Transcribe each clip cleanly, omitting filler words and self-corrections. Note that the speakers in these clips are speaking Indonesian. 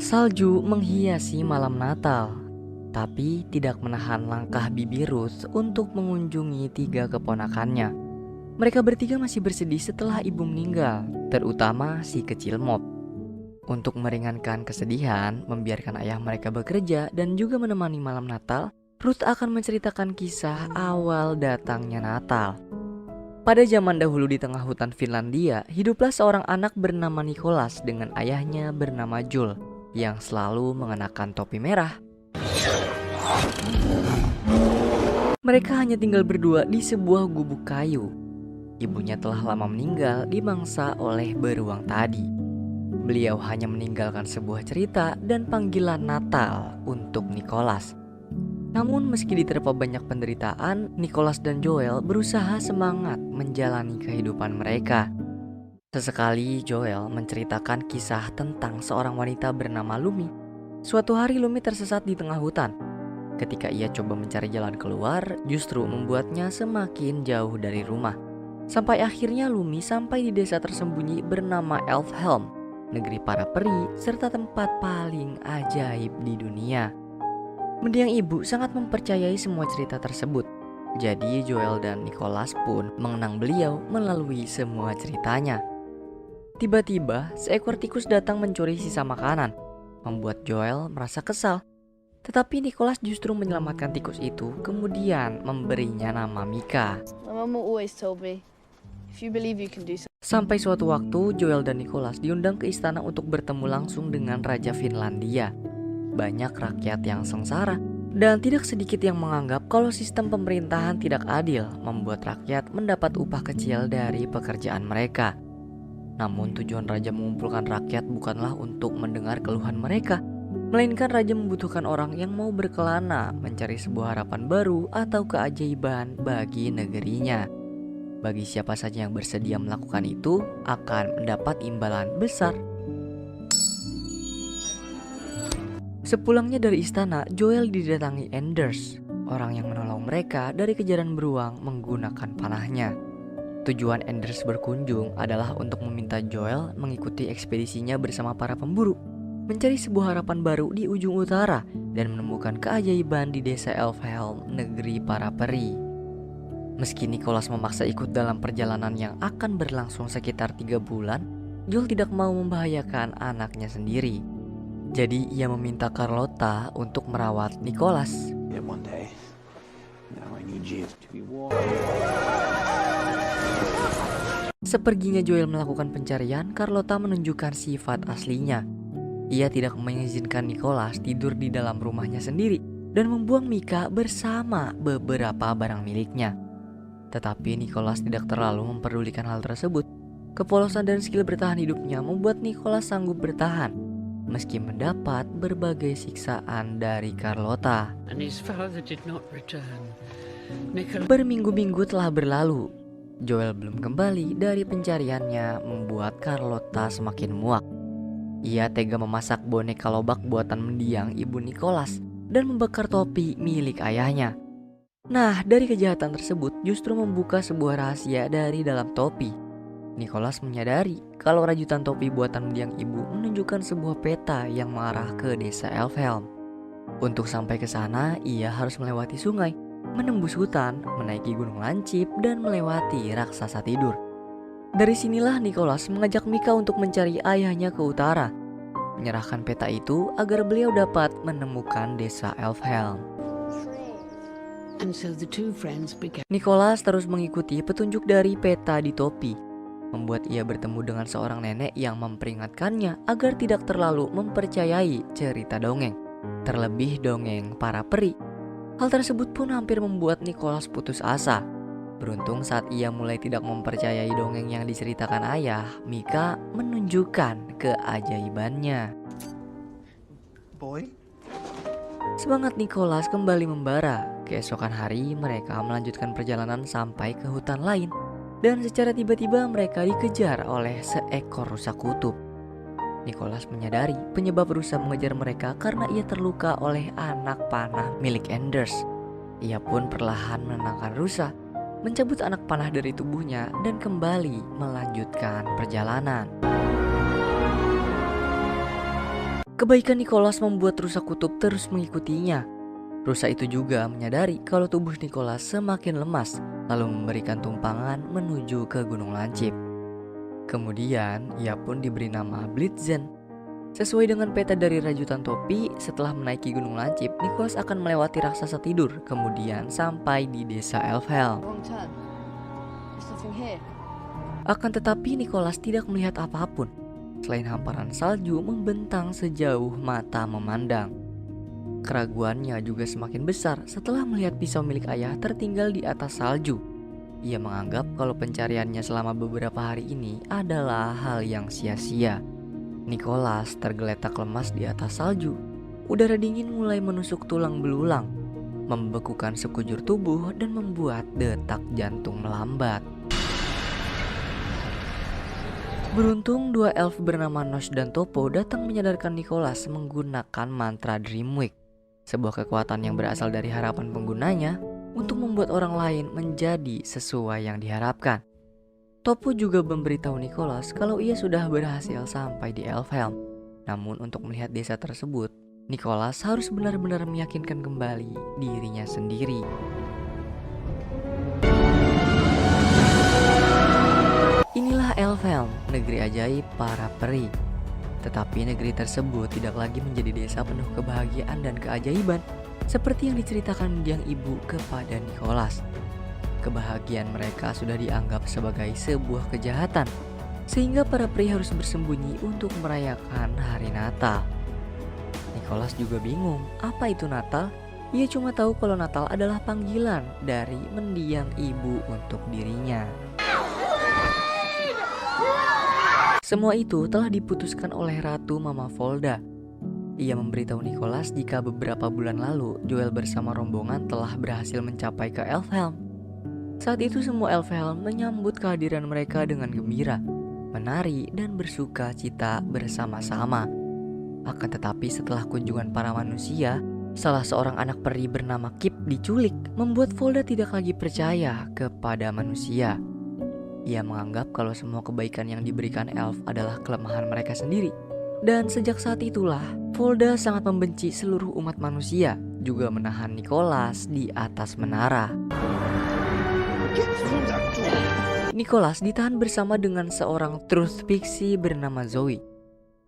Salju menghiasi malam Natal, tapi tidak menahan langkah Bibi Ruth untuk mengunjungi 3 keponakannya. Mereka bertiga masih bersedih setelah ibu meninggal, terutama si kecil Mop. Untuk meringankan kesedihan, membiarkan ayah mereka bekerja dan juga menemani malam Natal, Ruth akan menceritakan kisah awal datangnya Natal. Pada zaman dahulu di tengah hutan Finlandia, hiduplah seorang anak bernama Nicholas dengan ayahnya bernama Joel yang selalu mengenakan topi merah. Mereka hanya tinggal berdua di sebuah gubuk kayu. Ibunya telah lama meninggal dimangsa oleh beruang tadi. Beliau hanya meninggalkan sebuah cerita dan panggilan Natal untuk Nicholas. Namun meski diterpa banyak penderitaan, Nicholas dan Joel berusaha semangat menjalani kehidupan mereka. Sesekali Joel menceritakan kisah tentang seorang wanita bernama Lumi. Suatu hari Lumi tersesat di tengah hutan. Ketika ia coba mencari jalan keluar, justru membuatnya semakin jauh dari rumah. Sampai akhirnya Lumi sampai di desa tersembunyi bernama Elfhelm, negeri para peri serta tempat paling ajaib di dunia. Mendiang ibu sangat mempercayai semua cerita tersebut. Jadi Joel dan Nicholas pun mengenang beliau melalui semua ceritanya. Tiba-tiba seekor tikus datang mencuri sisa makanan, membuat Joel merasa kesal. Tetapi Nicholas justru menyelamatkan tikus itu, kemudian memberinya nama Mika. My mum always told me, if you believe you can do something. Sampai suatu waktu Joel dan Nicholas diundang ke istana untuk bertemu langsung dengan Raja Finlandia. Banyak rakyat yang sengsara dan tidak sedikit yang menganggap kalau sistem pemerintahan tidak adil membuat rakyat mendapat upah kecil dari pekerjaan mereka. Namun tujuan raja mengumpulkan rakyat bukanlah untuk mendengar keluhan mereka, melainkan raja membutuhkan orang yang mau berkelana mencari sebuah harapan baru atau keajaiban bagi negerinya. Bagi siapa saja yang bersedia melakukan itu akan mendapat imbalan besar. Sepulangnya dari istana, Joel didatangi Anders, orang yang menolong mereka dari kejaran beruang menggunakan panahnya. Tujuan Anders berkunjung adalah untuk meminta Joel mengikuti ekspedisinya bersama para pemburu, mencari sebuah harapan baru di ujung utara dan menemukan keajaiban di desa Elfhelm, negeri para peri. Meski Nicholas memaksa ikut dalam perjalanan yang akan berlangsung sekitar 3 bulan, Joel tidak mau membahayakan anaknya sendiri. Jadi ia meminta Carlotta untuk merawat Nicholas. Seperginya Joel melakukan pencarian, Carlotta menunjukkan sifat aslinya. Ia tidak mengizinkan Nicholas tidur di dalam rumahnya sendiri dan membuang Mika bersama beberapa barang miliknya. Tetapi Nicholas tidak terlalu memperdulikan hal tersebut. Kepolosan dan skill bertahan hidupnya membuat Nicholas sanggup bertahan meski mendapat berbagai siksaan dari Carlotta. Berminggu-minggu telah berlalu. Joel belum kembali dari pencariannya membuat Carlotta semakin muak. Ia tega memasak boneka lobak buatan mendiang ibu Nicholas dan membakar topi milik ayahnya. Nah, dari kejahatan tersebut justru membuka sebuah rahasia dari dalam topi. Nicholas menyadari kalau rajutan topi buatan mendiang ibu menunjukkan sebuah peta yang mengarah ke desa Elfhelm. Untuk sampai ke sana, ia harus melewati sungai, menembus hutan, menaiki gunung lancip, dan melewati raksasa tidur. Dari sinilah Nicholas mengajak Mika untuk mencari ayahnya ke utara, menyerahkan peta itu agar beliau dapat menemukan desa Elfhelm. Nicholas terus mengikuti petunjuk dari peta di topi, membuat ia bertemu dengan seorang nenek yang memperingatkannya agar tidak terlalu mempercayai cerita dongeng, terlebih dongeng para peri. Hal tersebut pun hampir membuat Nicholas putus asa. Beruntung saat ia mulai tidak mempercayai dongeng yang diceritakan ayah, Mika menunjukkan keajaibannya. Semangat Nicholas kembali membara. Keesokan hari mereka melanjutkan perjalanan sampai ke hutan lain. Dan secara tiba-tiba mereka dikejar oleh seekor rusa kutub. Nicholas menyadari penyebab rusa mengejar mereka karena ia terluka oleh anak panah milik Anders. Ia pun perlahan menenangkan rusa, mencabut anak panah dari tubuhnya dan kembali melanjutkan perjalanan. Kebaikan Nicholas membuat rusa kutub terus mengikutinya. Rusa itu juga menyadari kalau tubuh Nicholas semakin lemas, lalu memberikan tumpangan menuju ke Gunung Lancip. Kemudian ia pun diberi nama Blitzen. Sesuai dengan peta dari rajutan topi, setelah menaiki Gunung Lancip, Nicholas akan melewati raksasa tidur, kemudian sampai di desa Elfhelm. Wrong turn. There's nothing here. Akan tetapi Nicholas tidak melihat apapun selain hamparan salju membentang sejauh mata memandang. Keraguannya juga semakin besar setelah melihat pisau milik ayah tertinggal di atas salju. Ia menganggap kalau pencariannya selama beberapa hari ini adalah hal yang sia-sia. Nicholas tergeletak lemas di atas salju. Udara dingin mulai menusuk tulang belulang, membekukan sekujur tubuh dan membuat detak jantung melambat. Beruntung dua elf bernama Nosh dan Topo datang menyadarkan Nicholas menggunakan mantra Dreamwake, sebuah kekuatan yang berasal dari harapan penggunanya untuk membuat orang lain menjadi sesuai yang diharapkan. Topo juga memberitahu Nicholas kalau ia sudah berhasil sampai di Elfhelm. Namun untuk melihat desa tersebut, Nicholas harus benar-benar meyakinkan kembali dirinya sendiri. Inilah Elfhelm, negeri ajaib para peri. Tetapi negeri tersebut tidak lagi menjadi desa penuh kebahagiaan dan keajaiban seperti yang diceritakan mendiang ibu kepada Nicholas. Kebahagiaan mereka sudah dianggap sebagai sebuah kejahatan, sehingga para peri harus bersembunyi untuk merayakan hari Natal. Nicholas juga bingung, apa itu Natal? Ia cuma tahu kalau Natal adalah panggilan dari mendiang ibu untuk dirinya. Semua itu telah diputuskan oleh Ratu Mama Volda. Ia memberitahu Nicholas jika beberapa bulan lalu Joel bersama rombongan telah berhasil mencapai ke Elfhelm. Saat itu semua Elfhelm menyambut kehadiran mereka dengan gembira, menari dan bersuka cita bersama-sama. Akan tetapi setelah kunjungan para manusia, salah seorang anak peri bernama Kip diculik, membuat Volda tidak lagi percaya kepada manusia. Ia menganggap kalau semua kebaikan yang diberikan elf adalah kelemahan mereka sendiri. Dan sejak saat itulah, Volda sangat membenci seluruh umat manusia, juga menahan Nicholas di atas menara. Nicholas ditahan bersama dengan seorang Truth Pixie bernama Zoe.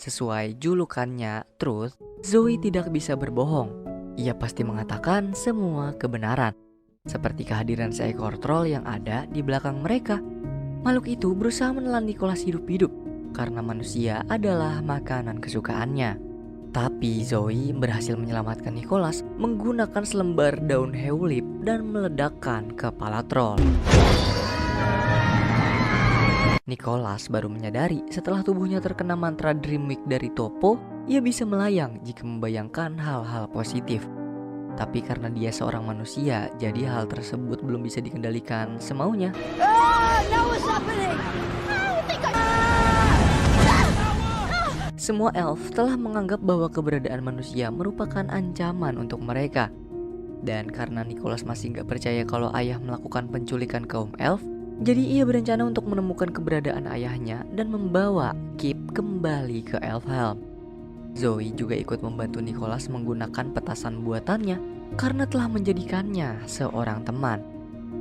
Sesuai julukannya Truth, Zoe tidak bisa berbohong. Ia pasti mengatakan semua kebenaran, seperti kehadiran seekor troll yang ada di belakang mereka. Makhluk itu berusaha menelan Nicholas hidup-hidup karena manusia adalah makanan kesukaannya. Tapi Zoe berhasil menyelamatkan Nicholas menggunakan selembar daun Hewlip dan meledakkan kepala troll. Nicholas baru menyadari setelah tubuhnya terkena mantra Dreamwake dari Topo, ia bisa melayang jika membayangkan hal-hal positif. Tapi karena dia seorang manusia, jadi hal tersebut belum bisa dikendalikan semaunya. Semua elf telah menganggap bahwa keberadaan manusia merupakan ancaman untuk mereka. Dan karena Nicholas masih gak percaya kalau ayah melakukan penculikan kaum elf, jadi ia berencana untuk menemukan keberadaan ayahnya dan membawa Kip kembali ke Elfhelm. Zoe juga ikut membantu Nicholas menggunakan petasan buatannya karena telah menjadikannya seorang teman.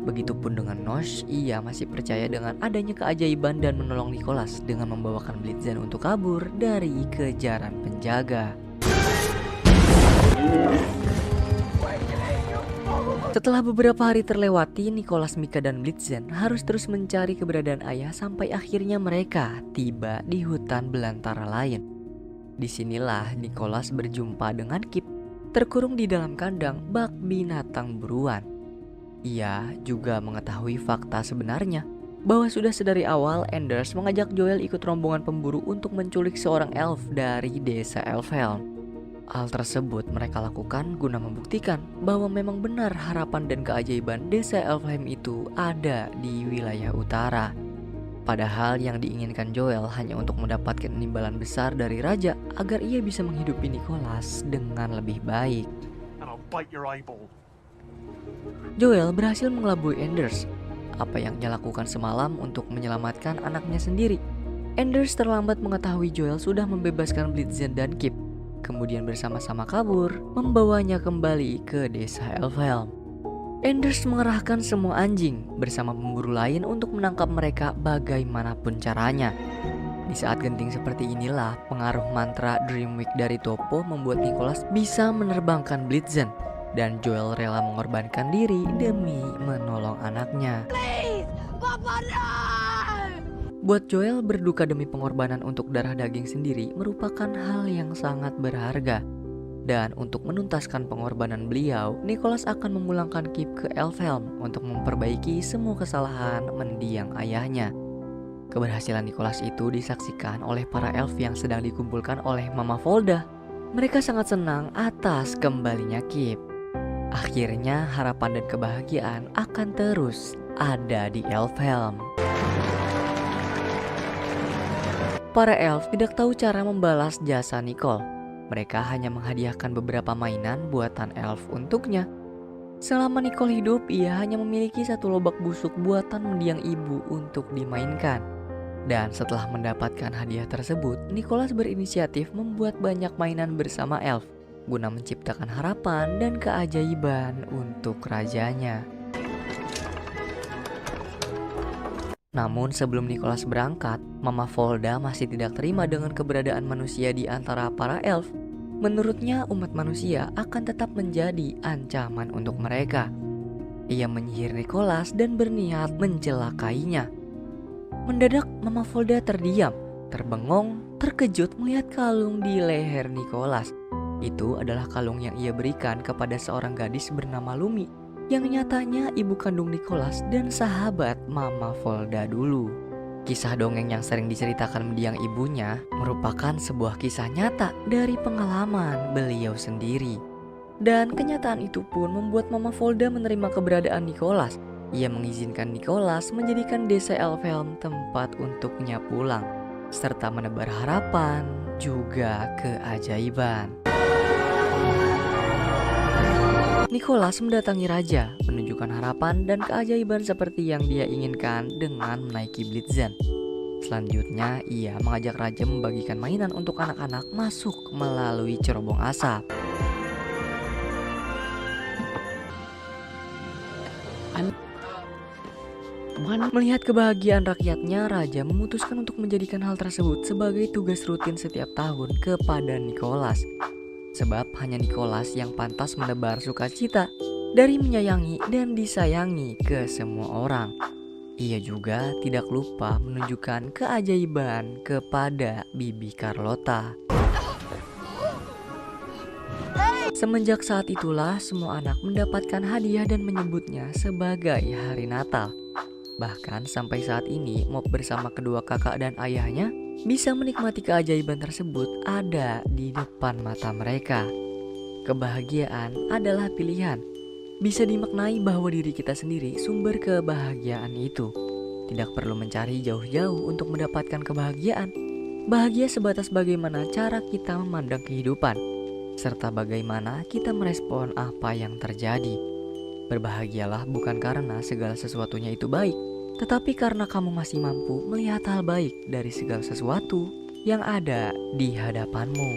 Begitupun dengan Nosh, ia masih percaya dengan adanya keajaiban dan menolong Nicholas dengan membawakan Blitzen untuk kabur dari kejaran penjaga. Setelah beberapa hari terlewati, Nicholas, Mika, dan Blitzen harus terus mencari keberadaan ayah sampai akhirnya mereka tiba di hutan belantara lain. Disinilah Nicholas berjumpa dengan Kip, terkurung di dalam kandang bak binatang buruan. Ia juga mengetahui fakta sebenarnya, bahwa sudah sedari awal Anders mengajak Joel ikut rombongan pemburu untuk menculik seorang elf dari desa Elfhelm. Hal tersebut mereka lakukan guna membuktikan bahwa memang benar harapan dan keajaiban desa Elfhelm itu ada di wilayah utara. Padahal yang diinginkan Joel hanya untuk mendapatkan imbalan besar dari raja agar ia bisa menghidupi Nicholas dengan lebih baik. Joel berhasil mengelabui Anders. Apa yang dia lakukan semalam untuk menyelamatkan anaknya sendiri. Anders terlambat mengetahui Joel sudah membebaskan Blitzen dan Kip. kemudian bersama-sama kabur, membawanya kembali ke desa Elfhelm. Anders mengerahkan semua anjing bersama pemburu lain untuk menangkap mereka bagaimanapun caranya. Di saat genting seperti inilah, pengaruh mantra Dreamwake dari Topo membuat Nicholas bisa menerbangkan Blitzen, dan Joel rela mengorbankan diri demi menolong anaknya. Please, Papa, no! Buat Joel, berduka demi pengorbanan untuk darah daging sendiri merupakan hal yang sangat berharga. Dan untuk menuntaskan pengorbanan beliau, Nicholas akan memulangkan Kip ke Elfhelm untuk memperbaiki semua kesalahan mendiang ayahnya. Keberhasilan Nicholas itu disaksikan oleh para elf yang sedang dikumpulkan oleh Mama Volda. Mereka sangat senang atas kembalinya Kip. Akhirnya harapan dan kebahagiaan akan terus ada di Elfhelm. Para elf tidak tahu cara membalas jasa Nicole. Mereka hanya menghadiahkan beberapa mainan buatan elf untuknya. Selama Nicole hidup, ia hanya memiliki satu lobak busuk buatan mendiang ibu untuk dimainkan. Dan setelah mendapatkan hadiah tersebut, Nicholas berinisiatif membuat banyak mainan bersama elf guna menciptakan harapan dan keajaiban untuk rajanya. Namun sebelum Nicholas berangkat, Mama Volda masih tidak terima dengan keberadaan manusia di antara para elf. Menurutnya umat manusia akan tetap menjadi ancaman untuk mereka. Ia menyihir Nicholas dan berniat mencelakainya. Mendadak Mama Volda terdiam, terbengong, terkejut melihat kalung di leher Nicholas. Itu adalah kalung yang ia berikan kepada seorang gadis bernama Lumi, yang nyatanya ibu kandung Nicholas dan sahabat Mama Volda dulu. Kisah dongeng yang sering diceritakan mendiang ibunya merupakan sebuah kisah nyata dari pengalaman beliau sendiri. Dan kenyataan itu pun membuat Mama Volda menerima keberadaan Nicholas. Ia mengizinkan Nicholas menjadikan desa Elfhelm tempat untuknya pulang, serta menebar harapan juga keajaiban. Nicholas mendatangi raja, menunjukkan harapan dan keajaiban seperti yang dia inginkan dengan menaiki Blitzen. Selanjutnya, ia mengajak raja membagikan mainan untuk anak-anak masuk melalui cerobong asap. Melihat kebahagiaan rakyatnya, raja memutuskan untuk menjadikan hal tersebut sebagai tugas rutin setiap tahun kepada Nicholas. Sebab hanya Nicholas yang pantas menebar sukacita dari menyayangi dan disayangi ke semua orang. Ia juga tidak lupa menunjukkan keajaiban kepada Bibi Carlotta. Semenjak saat itulah semua anak mendapatkan hadiah dan menyebutnya sebagai hari Natal. Bahkan sampai saat ini, Mop bersama kedua kakak dan ayahnya bisa menikmati keajaiban tersebut ada di depan mata mereka. Kebahagiaan adalah pilihan. Bisa dimaknai bahwa diri kita sendiri sumber kebahagiaan itu. Tidak perlu mencari jauh-jauh untuk mendapatkan kebahagiaan. Bahagia sebatas bagaimana cara kita memandang kehidupan, serta bagaimana kita merespon apa yang terjadi. Berbahagialah bukan karena segala sesuatunya itu baik, tetapi karena kamu masih mampu melihat hal baik dari segala sesuatu yang ada di hadapanmu.